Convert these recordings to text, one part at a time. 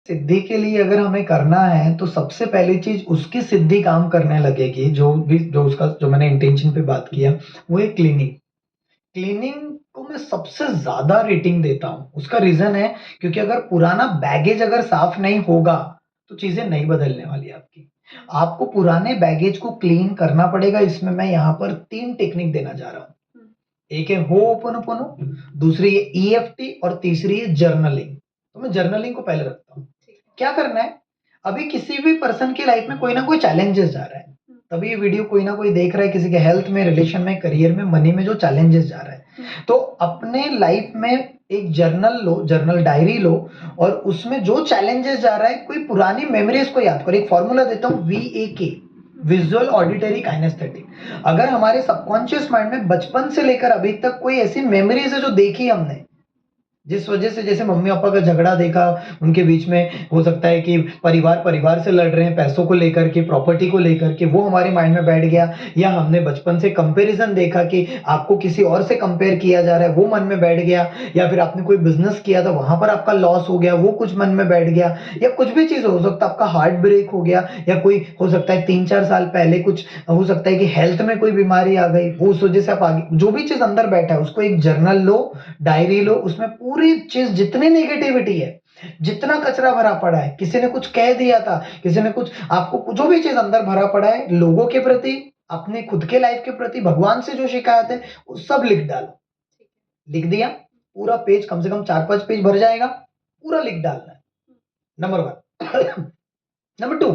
सिद्धि के लिए अगर हमें करना है तो सबसे पहली चीज उसकी सिद्धि काम करने लगेगी, जो मैंने इंटेंशन पे बात किया वो है क्लीनिंग। क्लीनिंग को मैं सबसे ज्यादा रेटिंग देता हूँ। उसका रीजन है क्योंकि अगर पुराना बैगेज अगर साफ नहीं होगा तो चीजें नहीं बदलने वाली आपकी। आपको पुराने बैगेज को क्लीन करना पड़ेगा। इसमें मैं यहाँ पर 3 टेक्निक देना जा रहा हूँ। एक है होओपोनोपोनो, दूसरी है ईएफटी और तीसरी है जर्नलिंग। तो मैं जर्नलिंग को पहले रखता हूँ। क्या करना है, अभी किसी भी पर्सन की लाइफ में कोई ना कोई चैलेंजेस जा रहा है। तभी ये वीडियो कोई ना कोई देख रहा है, किसी के हेल्थ में, रिलेशन में, करियर में, मनी में जो चैलेंजेस जा रहा है। तो अपने लाइफ में एक जर्नल लो, जर्नल डायरी लो और उसमें जो चैलेंजेस जा रहा है कोई पुरानी मेमोरीज को याद करो। एक फॉर्मूला देता हूँ, VAK, विजुअल ऑडिटरी काइनेस्थेटिक। अगर हमारे सबकॉन्शियस माइंड में बचपन से लेकर अभी तक कोई ऐसी मेमोरीज है जो देखी हमने, जिस वजह से, जैसे मम्मी पापा का झगड़ा देखा, उनके बीच में हो सकता है कि परिवार से लड़ रहे हैं पैसों को लेकर के, प्रॉपर्टी को लेकर के, वो हमारे माइंड में बैठ गया। या हमने बचपन से कंपैरिजन देखा कि आपको किसी और से कंपेयर किया जा रहा है, वो मन में बैठ गया। या फिर आपने कोई बिजनेस किया था, वहां पर आपका लॉस हो गया, वो कुछ मन में बैठ गया। या कुछ भी चीज हो सकता है, आपका हार्ट ब्रेक हो गया, या कोई हो सकता है 3-4 साल पहले कुछ हो सकता है कि हेल्थ में कोई बीमारी आ गई, वो उस वजह से आप आगे जो भी चीज अंदर बैठा है उसको एक जर्नल लो, डायरी लो, उसमें पूरी चीज जितनी नेगेटिविटी है, जितना कचरा भरा पड़ा है, किसी ने कुछ कह दिया था, किसी ने कुछ आपको, जो भी चीज अंदर भरा पड़ा है लोगों के प्रति, अपने खुद के लाइफ के प्रति, भगवान से जो शिकायत है, वो सब लिख डालो। लिख दिया, पूरा पेज, कम से कम 4-5 पेज भर जाएगा, पूरा लिख डालना है। नंबर 1। नंबर 2,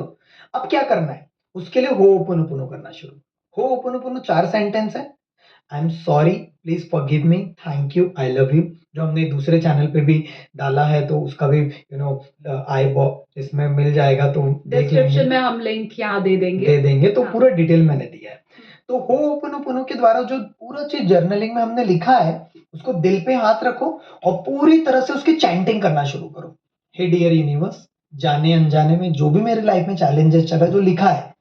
अब क्या करना है, उसके लिए होओपोनोपोनो करना शुरू। होओपोनोपोनो 4 सेंटेंस है। I am sorry, please forgive me, thank you, I love you, जो हमने दूसरे चैनल पे भी डाला है, तो उसका भी आई बॉक्स इसमें मिल जाएगा, तो डिस्क्रिप्शन में हम लिंक यहाँ दे देंगे, तो हाँ। पूरा डिटेल मैंने दिया है। तो होओपोनोपोनो के द्वारा जो पूरा चीज जर्नलिंग में हमने लिखा है, उसको दिल पे हाथ रखो और पूरी तरह से उसकी चैंटिंग करना शुरू करो। हे डियर यूनिवर्स, जाने अनजाने में जो भी मेरे लाइफ में चैलेंजेस चल रहा है, जो लिखा है,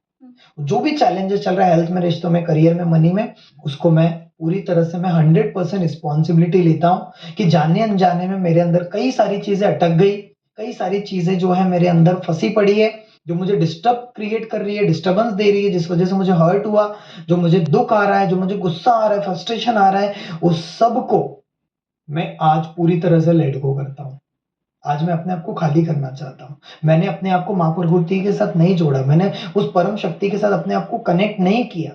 जो भी चैलेंजेस चल रहा है हेल्थ में, रिश्तों में, करियर में, मनी में, उसको मैं पूरी तरह से मैं 100% रिस्पॉन्सिबिलिटी लेता हूँ कि जाने अनजाने में मेरे अंदर कई सारी चीजें अटक गई, कई सारी चीजें जो है मेरे अंदर फंसी पड़ी है, जो मुझे डिस्टर्ब क्रिएट कर रही है, डिस्टर्बेंस दे रही है, जिस वजह से मुझे हर्ट हुआ, जो मुझे दुख आ रहा है, जो मुझे गुस्सा आ रहा है, फ्रस्ट्रेशन आ रहा है, उस सब को मैं आज पूरी तरह से लेट गो करता हूँ। आज मैं अपने आप को खाली करना चाहता हूँ। मैंने अपने आप को माँ प्रकृति के साथ नहीं जोड़ा, मैंने उस परम शक्ति के साथ अपने आप को कनेक्ट नहीं किया।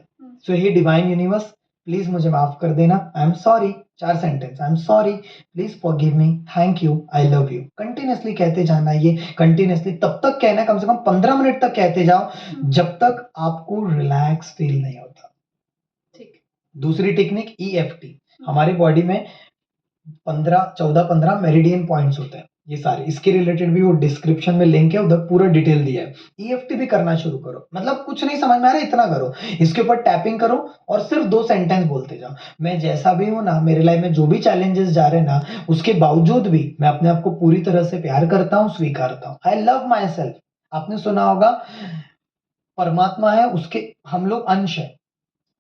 सो हे डिवाइन यूनिवर्स, प्लीज मुझे माफ कर देना, I am sorry. 4 sentence, I am sorry, please forgive me, thank you, I love you. Continuously कहते जाना, ये कंटिन्यूअसली तब तक कहना है, कम से कम 15 मिनट तक कहते जाओ, जब तक आपको रिलैक्स फील नहीं होता। ठीक। दूसरी टेक्निक EFT। हमारी बॉडी में 14-15 मेरिडियन पॉइंट्स होते हैं, ये सारे, इसके रिलेटेड भी वो डिस्क्रिप्शन में लिंक है, उधर पूरा डिटेल दिया है। EFT भी करना शुरू करो, मतलब कुछ नहीं समझ में आ रहा है, इतना करो, इसके ऊपर टैपिंग करो और सिर्फ 2 सेंटेंस बोलते जाओ। मैं जैसा भी हूं ना, मेरे लाइफ में जो भी चैलेंजेस जा रहे हैं ना, उसके बावजूद भी मैं अपने आप को पूरी तरह से प्यार करता हूं, स्वीकारता हूं। आई लव माई सेल्फ। आपने सुना होगा, परमात्मा है, उसके हम लोग अंश है,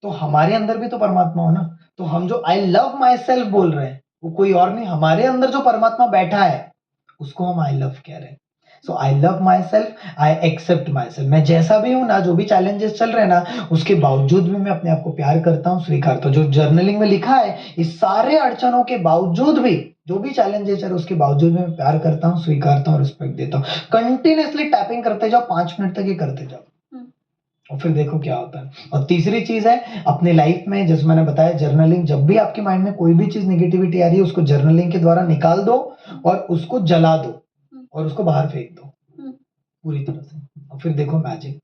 तो हमारे अंदर भी तो परमात्मा हो ना। तो हम जो आई लव माई सेल्फ बोल रहे हैं, वो कोई और नहीं, हमारे अंदर जो परमात्मा बैठा है, उसको हम आई लव कह रहे हैं। So I love myself, I accept myself. मैं जैसा भी हूं ना, जो भी चैलेंजेस चल रहे हैं ना, उसके बावजूद भी मैं अपने आप को प्यार करता हूं, स्वीकारता हूं। जो जर्नलिंग में लिखा है, इस सारे अड़चनों के बावजूद भी, जो भी चैलेंजेस चल रहे उसके बावजूद भी मैं प्यार करता हूं, स्वीकारता हूं, रिस्पेक्ट देता हूं। कंटिन्यूअसली टैपिंग करते जाओ, 5 मिनट तक ये करते जाओ और फिर देखो क्या होता है। और तीसरी चीज है, अपने लाइफ में, जैसे मैंने बताया, जर्नलिंग। जब भी आपके माइंड में कोई भी चीज नेगेटिविटी आ रही है, उसको जर्नलिंग के द्वारा निकाल दो और उसको जला दो और उसको बाहर फेंक दो पूरी तरह से, और फिर देखो मैजिक।